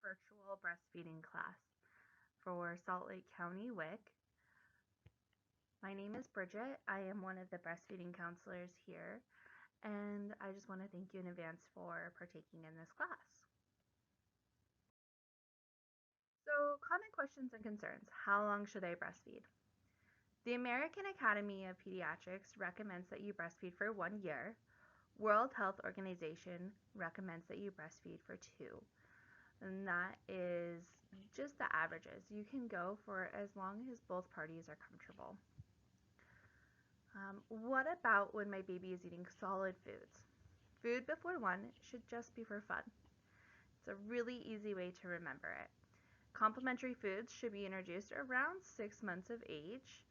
virtual breastfeeding class for Salt Lake County WIC. My name is Bridget. I am one of the breastfeeding counselors here, and I just want to thank you in advance for partaking in this class. So, common questions and concerns. How long should I breastfeed? The American Academy of Pediatrics recommends that you breastfeed for 1 year. World Health Organization recommends that you breastfeed for 2. And that is just the averages. You can go for as long as both parties are comfortable. What about when my baby is eating solid foods? Food before 1 should just be for fun. It's a really easy way to remember it. Complementary foods should be introduced around 6 months of age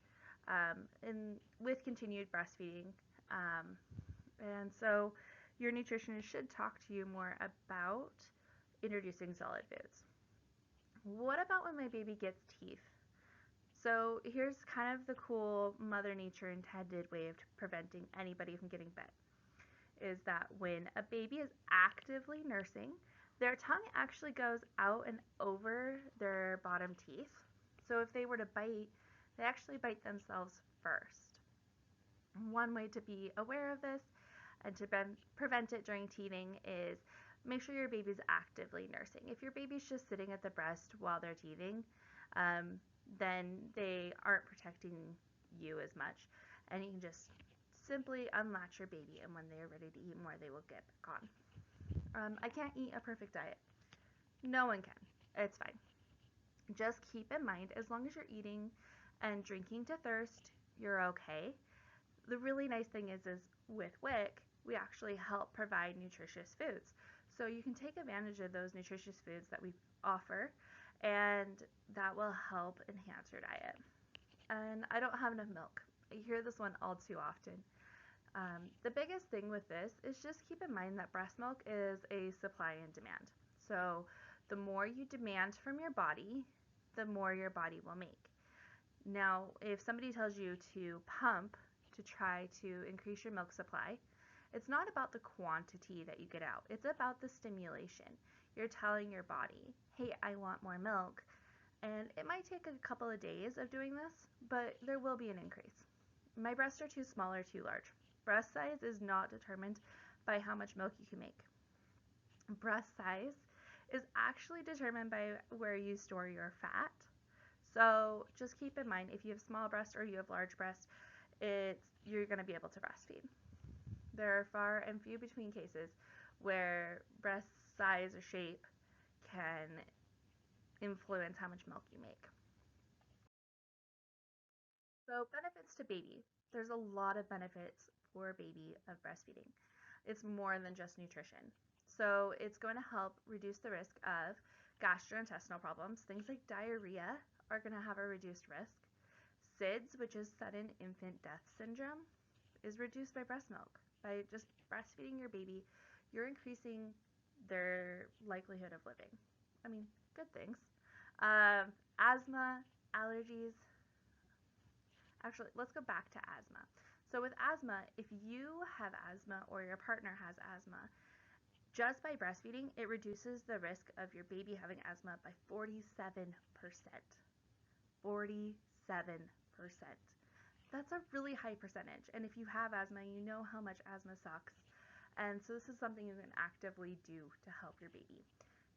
with continued breastfeeding. And so your nutritionist should talk to you more about introducing solid foods. What about when my baby gets teeth? So here's kind of the cool Mother Nature intended way of preventing anybody from getting bit, is that when a baby is actively nursing, their tongue actually goes out and over their bottom teeth. So if they were to bite, they actually bite themselves first. One way to be aware of this and to prevent it during teething is make sure your baby's actively nursing. If your baby's just sitting at the breast while they're teething, then they aren't protecting you as much. And you can just simply unlatch your baby, and when they're ready to eat more, they will get back on. I can't eat a perfect diet. No one can. It's fine. Just keep in mind, as long as you're eating and drinking to thirst, you're okay. The really nice thing is with WIC, we actually help provide nutritious foods. So you can take advantage of those nutritious foods that we offer, and that will help enhance your diet. And I don't have enough milk. I hear this one all too often. The biggest thing with this is just keep in mind that breast milk is a supply and demand. So the more you demand from your body, the more your body will make. Now, if somebody tells you to pump to try to increase your milk supply, it's not about the quantity that you get out. It's about the stimulation. You're telling your body, hey, I want more milk. And it might take a couple of days of doing this, but there will be an increase. My breasts are too small or too large. Breast size is not determined by how much milk you can make. Breast size is actually determined by where you store your fat. So just keep in mind, if you have small breasts or you have large breasts, you're going to be able to breastfeed. There are far and few between cases where breast size or shape can influence how much milk you make. So benefits to baby. There's a lot of benefits for a baby of breastfeeding. It's more than just nutrition. So it's going to help reduce the risk of gastrointestinal problems. Things like diarrhea are going to have a reduced risk. SIDS, which is sudden infant death syndrome, is reduced by breast milk. By just breastfeeding your baby, you're increasing their likelihood of living. I mean, good things. Asthma, allergies. Actually, let's go back to asthma. So with asthma, if you have asthma or your partner has asthma, just by breastfeeding, it reduces the risk of your baby having asthma by 47%. 47%. That's a really high percentage. And if you have asthma, you know how much asthma sucks. And so this is something you can actively do to help your baby.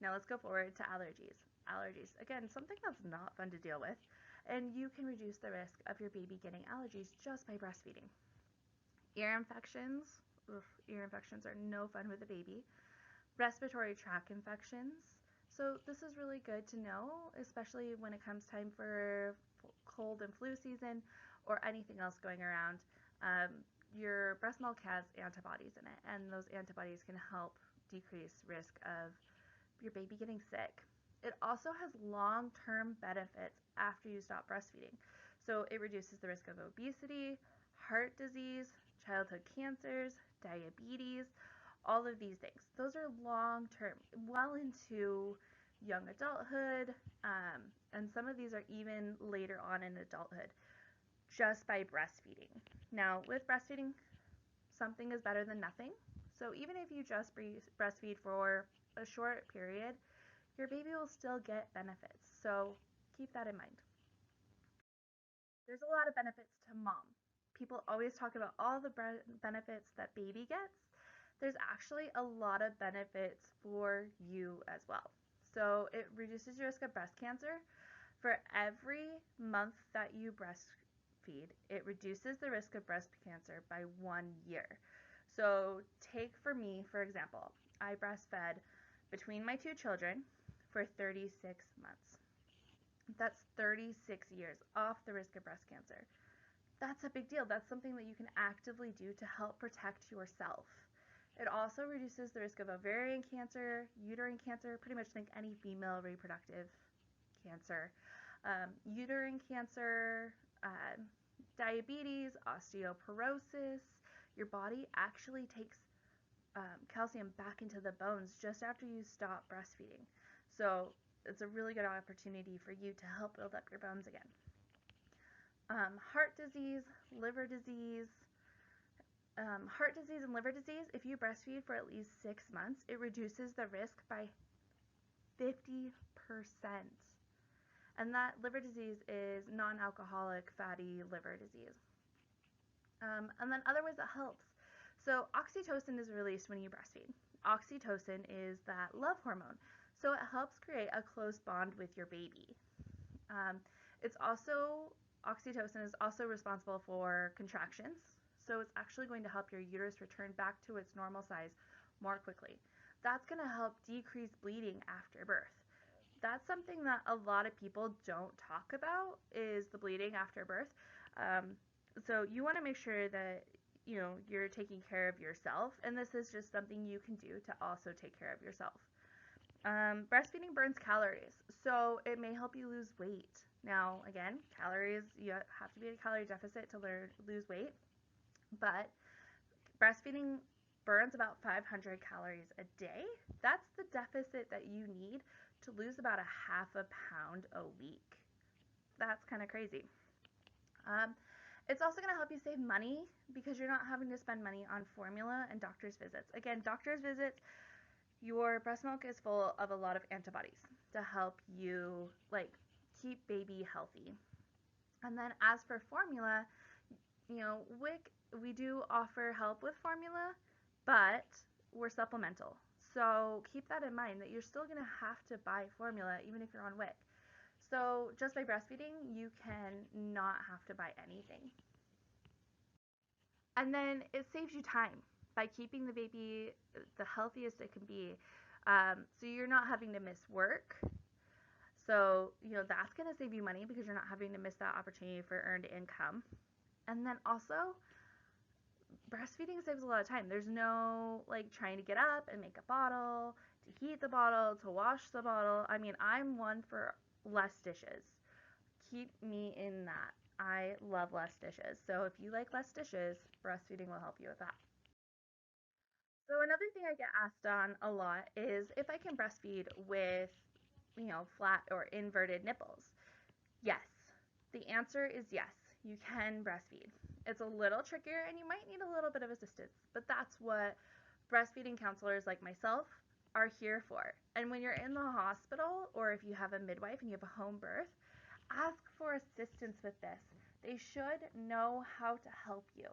Now let's go forward to allergies. Allergies, again, something that's not fun to deal with. And you can reduce the risk of your baby getting allergies just by breastfeeding. Ear infections. Ear infections are no fun with a baby. Respiratory tract infections. So this is really good to know, especially when it comes time for cold and flu season or anything else going around. Your breast milk has antibodies in it, and those antibodies can help decrease risk of your baby getting sick. It also has long-term benefits after you stop breastfeeding. So it reduces the risk of obesity, heart disease, childhood cancers, diabetes, all of these things. Those are long-term, well into young adulthood, and some of these are even later on in adulthood, just by breastfeeding. Now, with breastfeeding, something is better than nothing. So even if you just breastfeed for a short period, your baby will still get benefits. So keep that in mind. There's a lot of benefits to mom. People always talk about all the benefits that baby gets. There's actually a lot of benefits for you as well. So it reduces your risk of breast cancer. For every month that you breastfeed, it reduces the risk of breast cancer by 1 year. So take for me, for example, I breastfed between my two children for 36 months. That's 36 years off the risk of breast cancer. That's a big deal. That's something that you can actively do to help protect yourself. It also reduces the risk of ovarian cancer, uterine cancer, pretty much think any female reproductive cancer, uterine cancer, uh, diabetes, osteoporosis. Your body actually takes calcium back into the bones just after you stop breastfeeding. So it's a really good opportunity for you to help build up your bones again. Heart disease, liver disease. Heart disease and liver disease, if you breastfeed for at least 6 months, it reduces the risk by 50%. And that liver disease is non-alcoholic fatty liver disease. And then other ways it helps. So oxytocin is released when you breastfeed. Oxytocin is that love hormone. So it helps create a close bond with your baby. It's also, oxytocin is also responsible for contractions. So it's actually going to help your uterus return back to its normal size more quickly. That's going to help decrease bleeding after birth. That's something that a lot of people don't talk about, is the bleeding after birth. So you want to make sure that you're taking care of yourself, and this is just something you can do to also take care of yourself. Breastfeeding burns calories, so it may help you lose weight. Now, again, calories, you have to be in a calorie deficit to lose weight, but breastfeeding burns about 500 calories a day. That's the deficit that you need to lose about a half a pound a week. That's kind of crazy. It's also going to help you save money because you're not having to spend money on formula and doctor's visits. Again, doctor's visits, your breast milk is full of a lot of antibodies to help you keep baby healthy. And then as for formula, WIC, we do offer help with formula, but we're supplemental. So keep that in mind that you're still going to have to buy formula even if you're on WIC. So just by breastfeeding, you can not have to buy anything. And then it saves you time by keeping the baby the healthiest it can be. So you're not having to miss work. So, that's going to save you money because you're not having to miss that opportunity for earned income. And then also, breastfeeding saves a lot of time. There's no trying to get up and make a bottle, to heat the bottle, to wash the bottle. I mean, I'm one for less dishes. Keep me in that. I love less dishes. So if you like less dishes, breastfeeding will help you with that. So another thing I get asked on a lot is if I can breastfeed with, flat or inverted nipples. Yes. The answer is yes. You can breastfeed. It's a little trickier and you might need a little bit of assistance, but that's what breastfeeding counselors like myself are here for. And when you're in the hospital or if you have a midwife and you have a home birth, ask for assistance with this. They should know how to help you.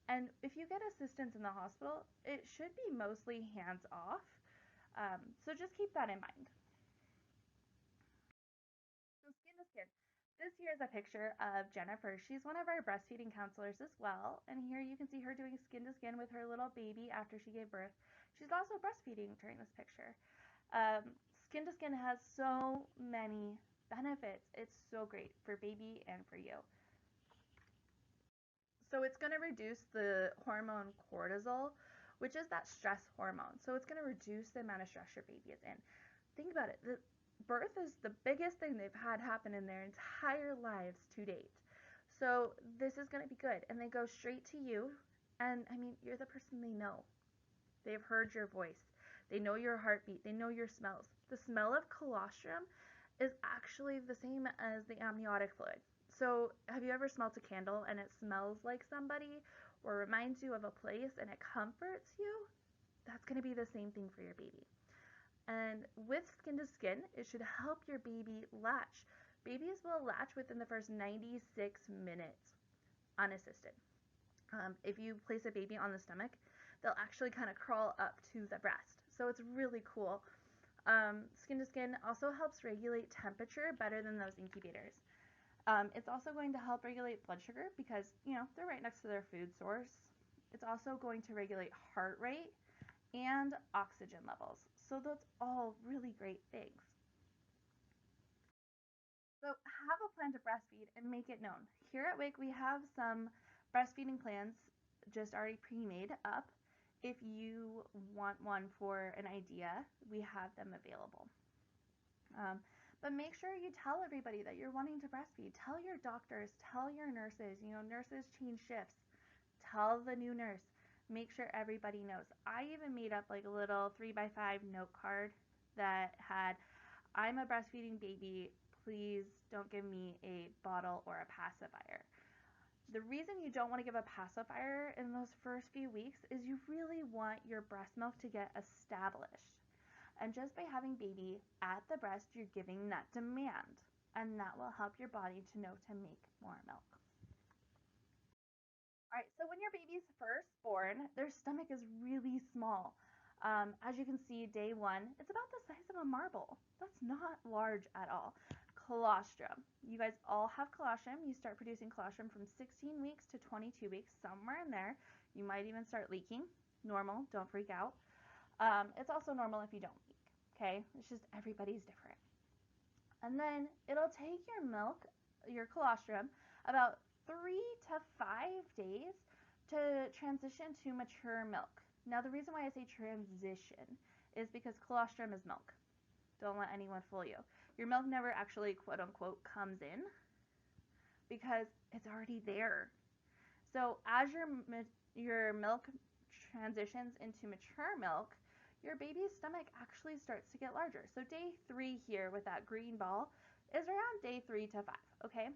And if you get assistance in the hospital, it should be mostly hands off. So just keep that in mind. So skin to skin. This here is a picture of Jennifer. She's one of our breastfeeding counselors as well. And here you can see her doing skin to skin with her little baby after she gave birth. She's also breastfeeding during this picture. Skin to skin has so many benefits. It's so great for baby and for you. So it's going to reduce the hormone cortisol, which is that stress hormone. So it's going to reduce the amount of stress your baby is in. Think about it. The birth is the biggest thing they've had happen in their entire lives to date. So this is going to be good. And they go straight to you. And I mean, you're the person they know. They've heard your voice. They know your heartbeat. They know your smells. The smell of colostrum is actually the same as the amniotic fluid. So, have you ever smelled a candle and it smells like somebody or reminds you of a place and it comforts you? That's going to be the same thing for your baby. And with skin to skin, it should help your baby latch. Babies will latch within the first 96 minutes unassisted. If you place a baby on the stomach, they'll actually kind of crawl up to the breast. So it's really cool. Skin to skin also helps regulate temperature better than those incubators. It's also going to help regulate blood sugar because, they're right next to their food source. It's also going to regulate heart rate and oxygen levels. So that's all really great things. So have a plan to breastfeed and make it known. Here at WIC, we have some breastfeeding plans just already pre-made up. If you want one for an idea, we have them available. But make sure you tell everybody that you're wanting to breastfeed. Tell your doctors, tell your nurses. Nurses change shifts. Tell the new nurse. Make sure everybody knows. I even made up like a little 3x5 note card that had, I'm a breastfeeding baby. Please don't give me a bottle or a pacifier. The reason you don't want to give a pacifier in those first few weeks is you really want your breast milk to get established. And just by having baby at the breast, you're giving that demand. And that will help your body to know to make more milk. All right, so when your baby's first born, their stomach is really small. As you can see, day 1, it's about the size of a marble. That's not large at all. Colostrum. You guys all have colostrum. You start producing colostrum from 16 weeks to 22 weeks, somewhere in there. You might even start leaking. Normal, don't freak out. It's also normal if you don't leak, okay? It's just everybody's different. And then it'll take your milk, your colostrum, about 3 to 5 days to transition to mature milk. Now, the reason why I say transition is because colostrum is milk. Don't let anyone fool you. Your milk never actually, quote unquote, comes in because it's already there. So as your milk transitions into mature milk, your baby's stomach actually starts to get larger. So day 3 here with that green ball is around day 3 to 5, okay?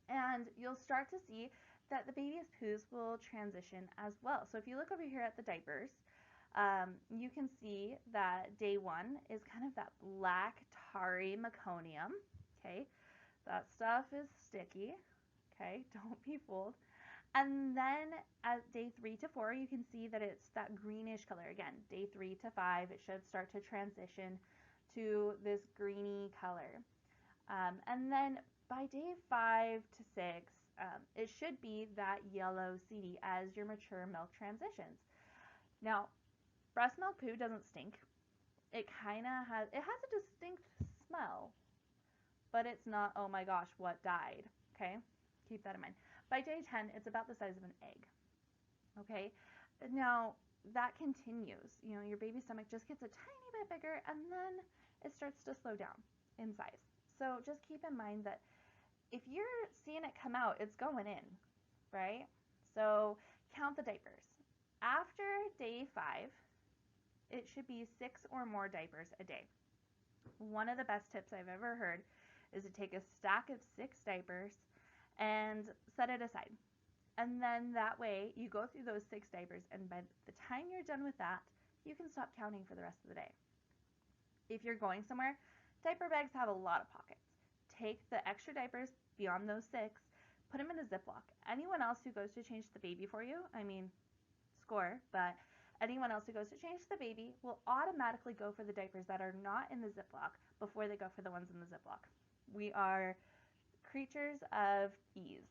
And you'll start to see that the baby's poos will transition as well. So if you look over here at the diapers, you can see that day 1 is kind of that black tarry meconium, okay? That stuff is sticky, okay? Don't be fooled. And then at day 3 to 4, you can see that it's that greenish color. Again, day 3 to 5, it should start to transition to this greeny color. And then by day 5 to 6, it should be that yellow seedy as your mature milk transitions. Now, breast milk poo doesn't stink. It has a distinct smell, but it's not, oh my gosh, what died, okay? Keep that in mind. By day 10, it's about the size of an egg, okay? Now, that continues. Your baby's stomach just gets a tiny bit bigger, and then it starts to slow down in size. So just keep in mind that if you're seeing it come out, it's going in, right? So count the diapers. After day 5, it should be 6 or more diapers a day. One of the best tips I've ever heard is to take a stack of 6 diapers and set it aside. And then that way you go through those 6 diapers, and by the time you're done with that, you can stop counting for the rest of the day. If you're going somewhere, diaper bags have a lot of pockets. Take the extra diapers beyond those 6, put them in a Ziploc. Anyone else who goes to change the baby for you, score, but anyone else who goes to change the baby will automatically go for the diapers that are not in the Ziploc before they go for the ones in the Ziploc. We are creatures of ease.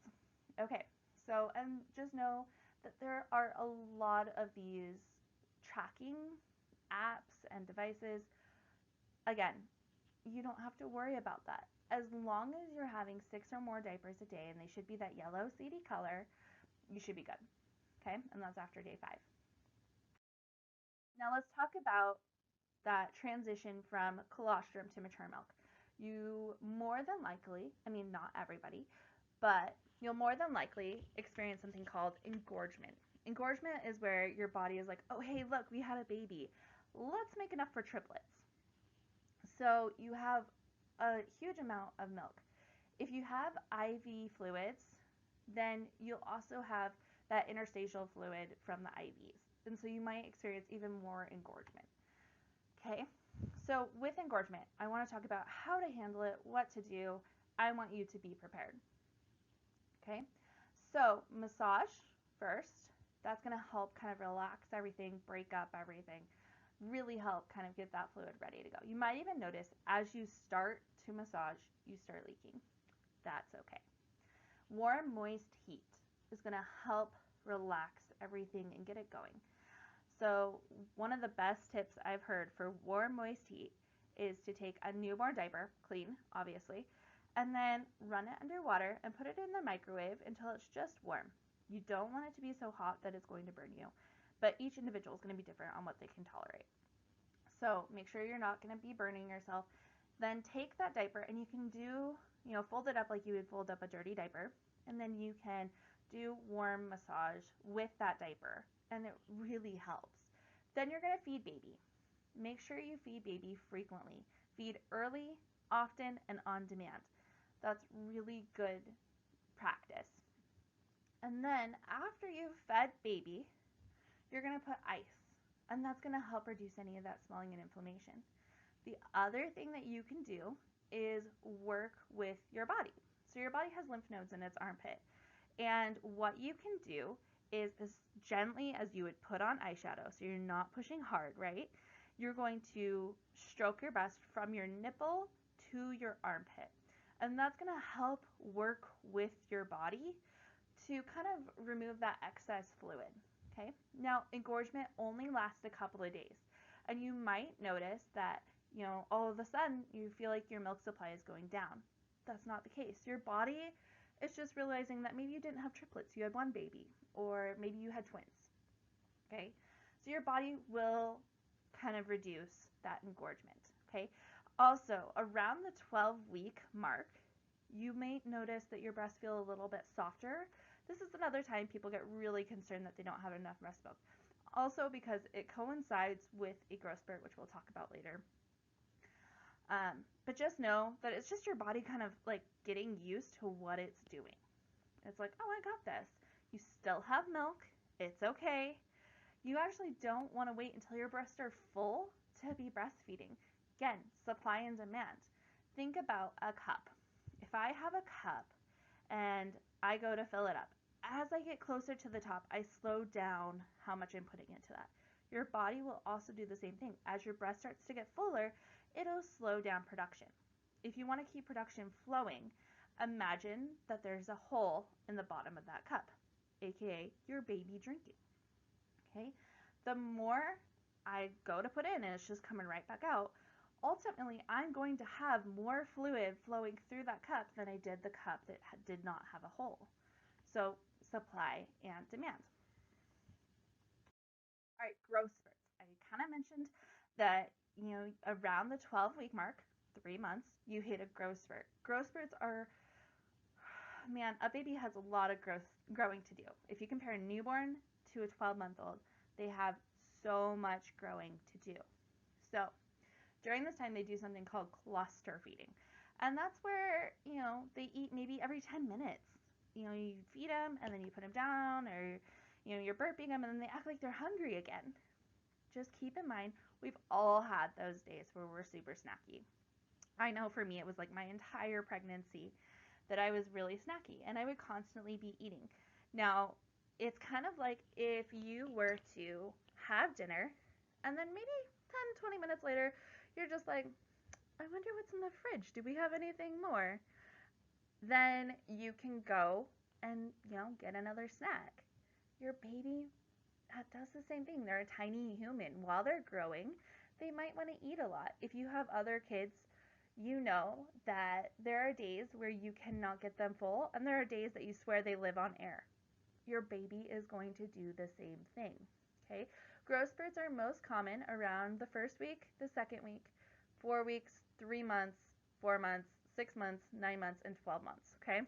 Okay, so, and just know that there are a lot of these tracking apps and devices. Again, you don't have to worry about that. As long as you're having 6 or more diapers a day, and they should be that yellow seedy color, you should be good. Okay, and that's after day 5. Now let's talk about that transition from colostrum to mature milk. You more than likely, not everybody, but you'll more than likely experience something called engorgement. Engorgement is where your body is like, oh, hey, look, we had a baby. Let's make enough for triplets. So you have a huge amount of milk. If you have IV fluids, then you'll also have that interstitial fluid from the IVs. And so you might experience even more engorgement. Okay? So with engorgement, I want to talk about how to handle it, what to do. I want you to be prepared. Okay, so massage first. That's going to help kind of relax everything, break up everything, really help kind of get that fluid ready to go. You might even notice as you start to massage, you start leaking. That's okay. Warm, moist heat is going to help relax everything and get it going. So, one of the best tips I've heard for warm, moist heat is to take a newborn diaper, clean, obviously, and then run it under water and put it in the microwave until it's just warm. You don't want it to be so hot that it's going to burn you, but each individual is going to be different on what they can tolerate. So, make sure you're not going to be burning yourself. Then take that diaper and you can do, fold it up like you would fold up a dirty diaper, and then you can do warm massage with that diaper, and it really helps. Then you're going to feed baby. Make sure you feed baby frequently. Feed early, often, and on demand. That's really good practice. And then after you've fed baby, you're going to put ice, and that's going to help reduce any of that swelling and inflammation. The other thing that you can do is work with your body. So your body has lymph nodes in its armpit. And what you can do is as gently as you would put on eyeshadow, so you're not pushing hard, right? You're going to stroke your breast from your nipple to your armpit. And that's going to help work with your body to kind of remove that excess fluid. Okay? Now, engorgement only lasts a couple of days. And you might notice that, all of a sudden you feel like your milk supply is going down. That's not the case. Your body is just realizing that maybe you didn't have triplets, you had one baby, or maybe you had twins. Okay? So your body will kind of reduce that engorgement. Okay? Also, around the 12-week mark, you may notice that your breasts feel a little bit softer. This is another time people get really concerned that they don't have enough breast milk. Also because it coincides with a growth spurt, which we'll talk about later. But just know that it's just your body kind of like getting used to what it's doing. It's like, oh, I got this. You still have milk. It's okay. You actually don't want to wait until your breasts are full to be breastfeeding. Again, supply and demand. Think about a cup. If I have a cup and I go to fill it up, as I get closer to the top, I slow down how much I'm putting into that. Your body will also do the same thing. As your breast starts to get fuller, it'll slow down production. If you want to keep production flowing, imagine that there's a hole in the bottom of that cup, aka your baby drinking. Okay? The more I go to put in and it's just coming right back out, ultimately I'm going to have more fluid flowing through that cup than I did the cup that did not have a hole. So supply and demand. All right, growth spurts. I kind of mentioned that, around the 12-week mark, 3 months, you hit a growth spurt. Growth spurts are, man, a baby has a lot of growing to do. If you compare a newborn to a 12-month-old, they have so much growing to do. So during this time, they do something called cluster feeding. And that's where, they eat maybe every 10 minutes. You feed them and then you put them down, or, you're burping them and then they act like they're hungry again. Just keep in mind, we've all had those days where we're super snacky. I know for me, it was like my entire pregnancy that I was really snacky and I would constantly be eating. Now, it's kind of like if you were to have dinner and then maybe 10, 20 minutes later, you're just like, I wonder what's in the fridge. Do we have anything more? Then you can go and, get another snack. Your baby does the same thing. They're a tiny human. While they're growing, they might want to eat a lot. If you have other kids, you know that there are days where you cannot get them full, and there are days that you swear they live on air. Your baby is going to do the same thing. Okay? Growth spurts are most common around the first week, the second week, 4 weeks, 3 months, 4 months, 6 months, 9 months, and 12 months. Okay?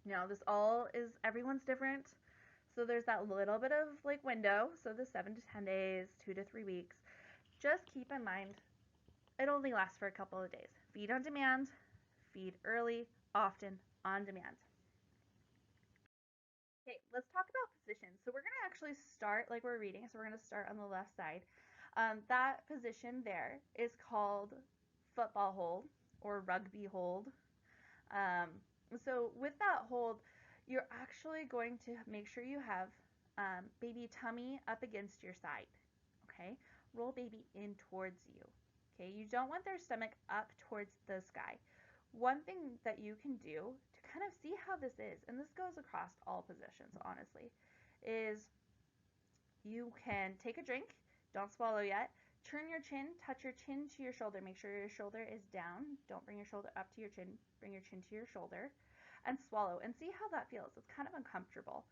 Now, this all is, everyone's different. So there's that little bit of like window. So the 7 to 10 days, 2 to 3 weeks. Just keep in mind, it only lasts for a couple of days. Feed on demand, feed early, often, on demand. Okay, let's talk about position. So we're going to actually start like we're reading. So we're going to start on the left side. That position there is called football hold or rugby hold. Um, so with that hold, you're actually going to make sure you have baby tummy up against your side. Okay, roll baby in towards you. Okay, you don't want their stomach up towards the sky. One thing that you can do to kind of see how this is, and this goes across all positions, honestly, is you can take a drink, don't swallow yet. Turn your chin, touch your chin to your shoulder. Make sure your shoulder is down. Don't bring your shoulder up to your chin. Bring your chin to your shoulder and swallow and see how that feels. It's kind of uncomfortable.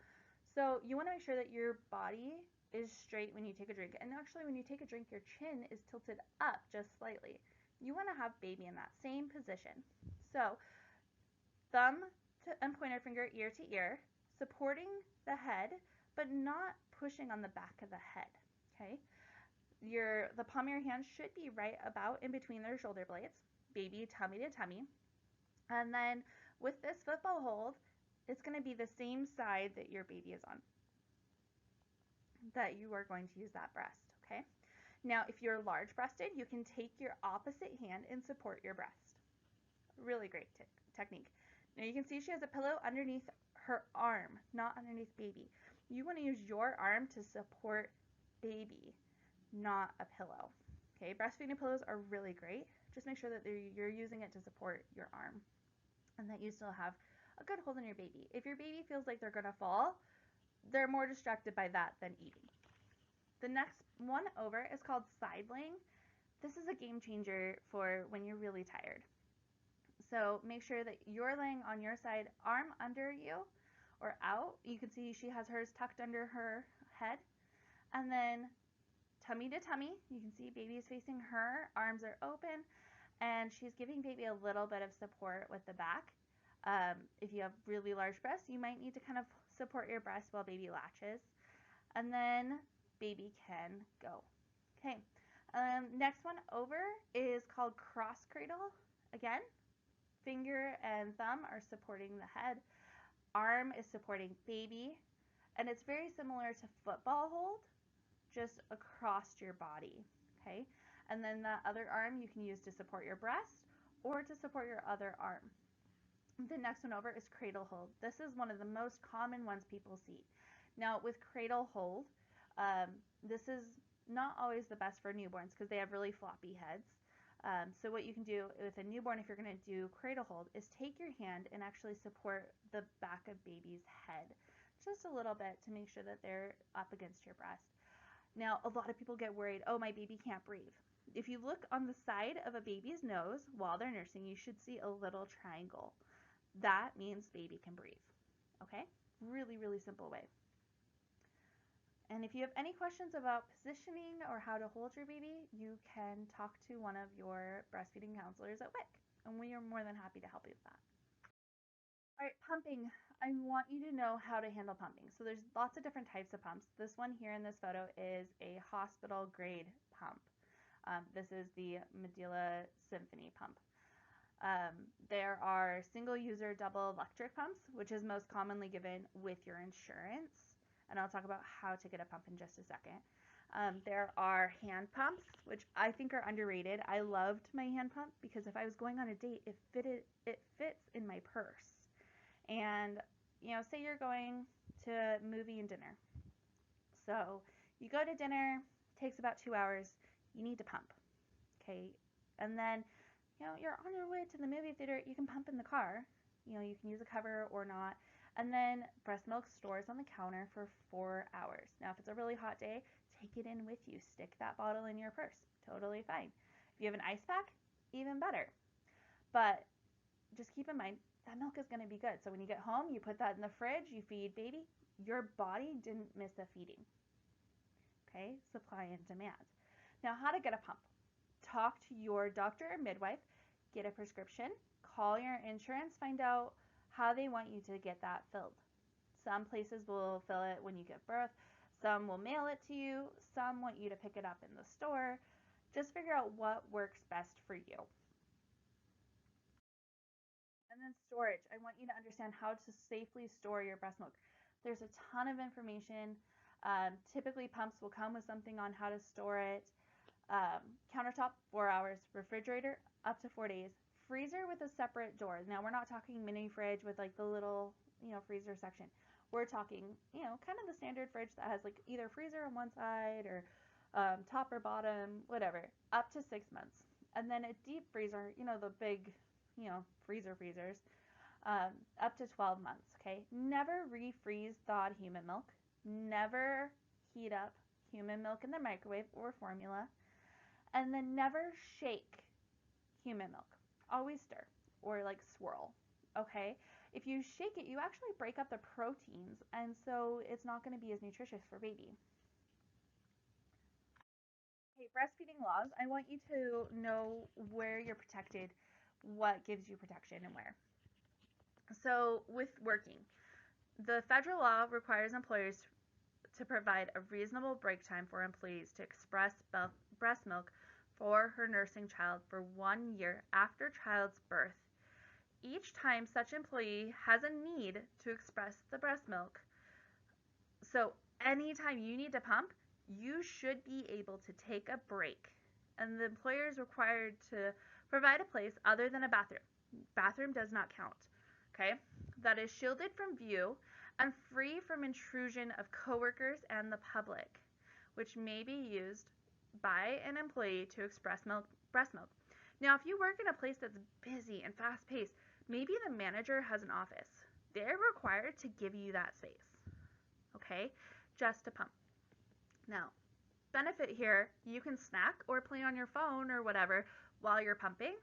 So you want to make sure that your body is straight when you take a drink. And actually, when you take a drink, your chin is tilted up just slightly. You want to have baby in that same position. So thumb and pointer finger ear to ear, supporting the head, but not pushing on the back of the head. Okay? The palm of your hand should be right about in between their shoulder blades, baby tummy to tummy. And then with this football hold, it's going to be the same side that your baby is on, that you are going to use that breast, okay? Now, if you're large breasted, you can take your opposite hand and support your breast. Really great technique. Now you can see she has a pillow underneath her arm, not underneath baby. You want to use your arm to support baby, not a pillow. Okay, breastfeeding pillows are really great. Just make sure that you're using it to support your arm and that you still have a good hold on your baby. If your baby feels like they're gonna fall, they're more distracted by that than eating. The next one over is called side laying. This is a game changer for when you're really tired. So make sure that you're laying on your side, arm under you or out. You can see she has hers tucked under her head. And then tummy to tummy, you can see baby is facing her, arms are open, and she's giving baby a little bit of support with the back. If you have really large breasts, you might need to kind of support your breast while baby latches. And then baby can go. Okay, next one over is called cross cradle. Again, finger and thumb are supporting the head. Arm is supporting baby. And it's very similar to football hold, just across your body. Okay, and then the other arm you can use to support your breast or to support your other arm. The next one over is cradle hold. This is one of the most common ones people see. Now with cradle hold, this is not always the best for newborns because they have really floppy heads. So what you can do with a newborn, if you're going to do cradle hold, is take your hand and actually support the back of baby's head just a little bit to make sure that they're up against your breast. Now, a lot of people get worried, oh, my baby can't breathe. If you look on the side of a baby's nose while they're nursing, you should see a little triangle. That means baby can breathe. Okay? Really, really simple way. And if you have any questions about positioning or how to hold your baby, you can talk to one of your breastfeeding counselors at WIC, and we are more than happy to help you with that. All right, pumping. I want you to know how to handle pumping. So there's lots of different types of pumps. This one here in this photo is a hospital grade pump. This is the Medela Symphony pump. There are single user double electric pumps, which is most commonly given with your insurance. And I'll talk about how to get a pump in just a second. There are hand pumps, which I think are underrated. I loved my hand pump because if I was going on a date, it fits in my purse. And say you're going to movie and dinner. So you go to dinner, takes about 2 hours, you need to pump. Okay. And then, you're on your way to the movie theater, you can pump in the car. You can use a cover or not. And then breast milk stores on the counter for 4 hours. Now, if it's a really hot day, take it in with you. Stick that bottle in your purse. Totally fine. If you have an ice pack, even better. But just keep in mind, that milk is going to be good. So when you get home, you put that in the fridge, you feed baby, your body didn't miss a feeding. Okay, supply and demand. Now, how to get a pump. Talk to your doctor or midwife, get a prescription, call your insurance, find out how they want you to get that filled. Some places will fill it when you give birth, some will mail it to you, some want you to pick it up in the store. Just figure out what works best for you. And then storage. I want you to understand how to safely store your breast milk. There's a ton of information. Typically, pumps will come with something on how to store it. Countertop 4 hours. Refrigerator up to 4 days. Freezer with a separate door. Now we're not talking mini fridge with like the little freezer section. We're talking kind of the standard fridge that has like either freezer on one side or top or bottom, whatever. Up to 6 months. And then a deep freezer, the big freezers, up to 12 months. Okay, never refreeze thawed human milk. Never heat up human milk in the microwave or formula, and then never shake human milk. Always stir or like swirl. Okay, if you shake it, you actually break up the proteins, and so it's not going to be as nutritious for baby. Okay, breastfeeding laws. I want you to know where you're protected, what gives you protection, and where. So, with working, the federal law requires employers to provide a reasonable break time for employees to express breast milk for her nursing child for 1 year after child's birth. Each time such employee has a need to express the breast milk, so anytime you need to pump, you should be able to take a break. And the employer is required to provide a place other than a bathroom. Bathroom does not count. Okay? That is shielded from view and free from intrusion of coworkers and the public, which may be used by an employee to express breast milk. Now, if you work in a place that's busy and fast paced, maybe the manager has an office. They're required to give you that space. Okay, just to pump. Now, benefit here, you can snack or play on your phone or whatever while you're pumping.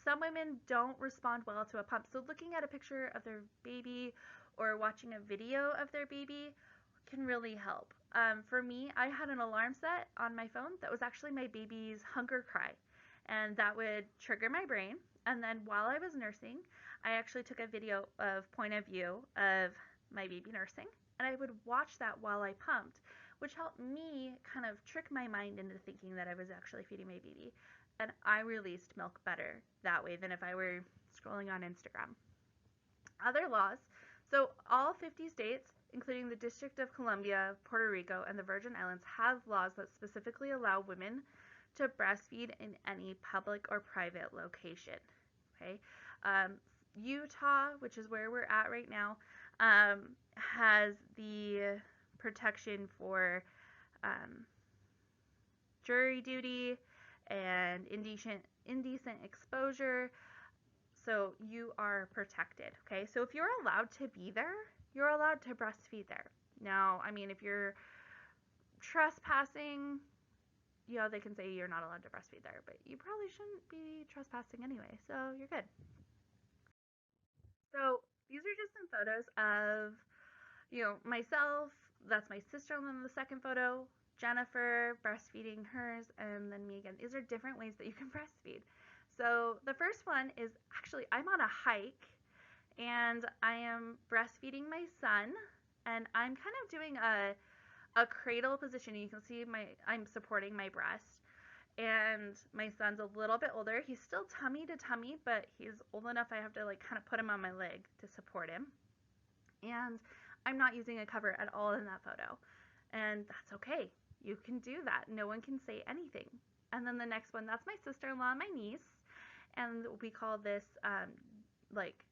Some women don't respond well to a pump, so looking at a picture of their baby or watching a video of their baby can really help. For me, I had an alarm set on my phone that was actually my baby's hunger cry, and that would trigger my brain. And then while I was nursing, I actually took a video of point of view of my baby nursing, and I would watch that while I pumped, which helped me kind of trick my mind into thinking that I was actually feeding my baby. And I released milk better that way than if I were scrolling on Instagram. Other laws. So all 50 states, including the District of Columbia, Puerto Rico, and the Virgin Islands, have laws that specifically allow women to breastfeed in any public or private location. Okay. Utah, which is where we're at right now, has the protection for jury duty and indecent exposure. So you are protected. Okay. So if you're allowed to be there, you're allowed to breastfeed there. Now, I mean, if you're trespassing, they can say you're not allowed to breastfeed there, but you probably shouldn't be trespassing anyway, so you're good. So these are just some photos of, myself. That's my sister-in-law in the second photo, Jennifer breastfeeding hers, and then me again. These are different ways that you can breastfeed. So the first one is actually I'm on a hike and I am breastfeeding my son, and I'm kind of doing a cradle position. You can see I'm supporting my breast, and my son's a little bit older. He's still tummy to tummy, but he's old enough I have to like kind of put him on my leg to support him. And I'm not using a cover at all in that photo. And that's okay. You can do that. No one can say anything. And then the next one, that's my sister-in-law and my niece. And we call this like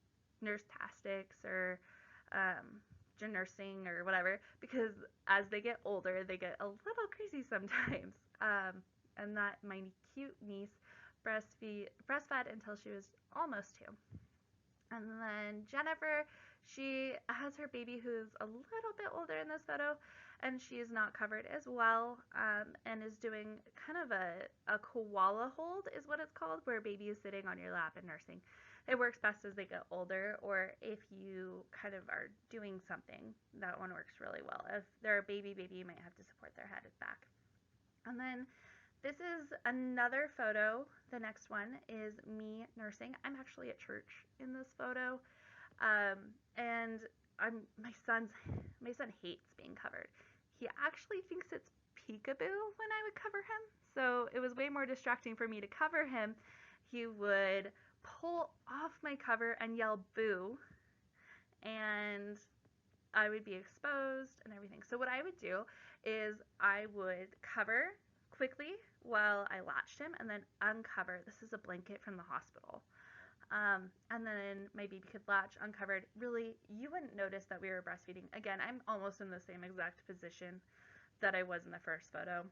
nurse-tastics or nursing or whatever, because as they get older, they get a little crazy sometimes. And that my cute niece breastfed until she was almost 2. And then Jennifer, she has her baby who's a little bit older in this photo, and she is not covered as well, and is doing kind of a koala hold is what it's called, where a baby is sitting on your lap and nursing. It works best as they get older, or if you kind of are doing something, that one works really well. If they're a baby, you might have to support their head back. And then this is another photo. The next one is me nursing. I'm actually at church in this photo. And my son hates being covered. He actually thinks it's peekaboo when I would cover him. So it was way more distracting for me to cover him. He would pull off my cover and yell boo, and I would be exposed and everything. So what I would do is I would cover quickly while I latched him and then uncover. This is a blanket from the hospital. And then my baby could latch uncovered. Really, you wouldn't notice that we were breastfeeding. Again, I'm almost in the same exact position that I was in the first photo.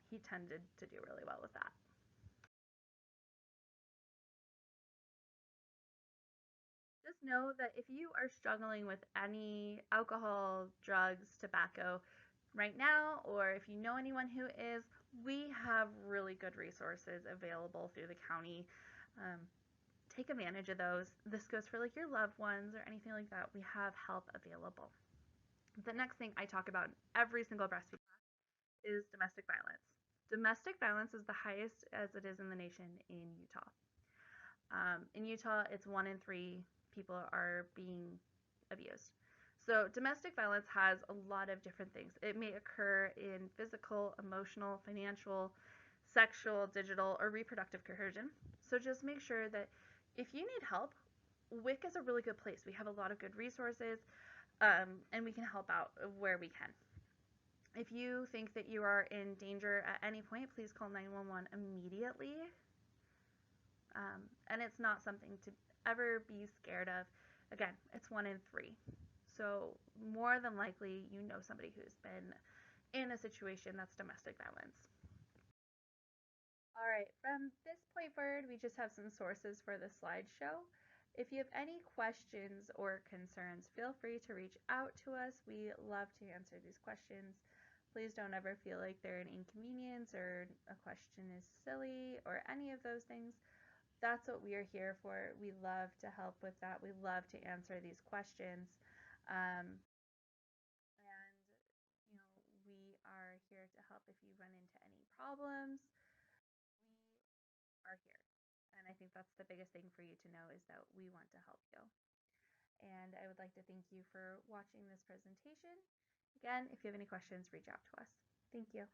He tended to do really well with that. Just know that if you are struggling with any alcohol, drugs, tobacco right now, or if you know anyone who is, we have really good resources available through the county. Um, take advantage of those. This goes for like your loved ones or anything like that. We have help available. The next thing I talk about in every single breastfeeding class is domestic violence. Domestic violence is the highest as it is in the nation in Utah. In Utah, it's 1 in 3 people are being abused. So, domestic violence has a lot of different things. It may occur in physical, emotional, financial, sexual, digital, or reproductive coercion. So, just make sure that if you need help, WIC is a really good place. We have a lot of good resources, and we can help out where we can. If you think that you are in danger at any point, please call 911 immediately. And it's not something to ever be scared of. Again, it's 1 in 3. So, more than likely, you know somebody who's been in a situation that's domestic violence. All right, from this point forward, we just have some sources for the slideshow. If you have any questions or concerns, feel free to reach out to us. We love to answer these questions. Please don't ever feel like they're an inconvenience or a question is silly or any of those things. That's what we are here for. We love to help with that. We love to answer these questions. Um, and, we are here to help if you run into any problems. We are here. And I think that's the biggest thing for you to know is that we want to help you. And I would like to thank you for watching this presentation. Again, if you have any questions, reach out to us. Thank you.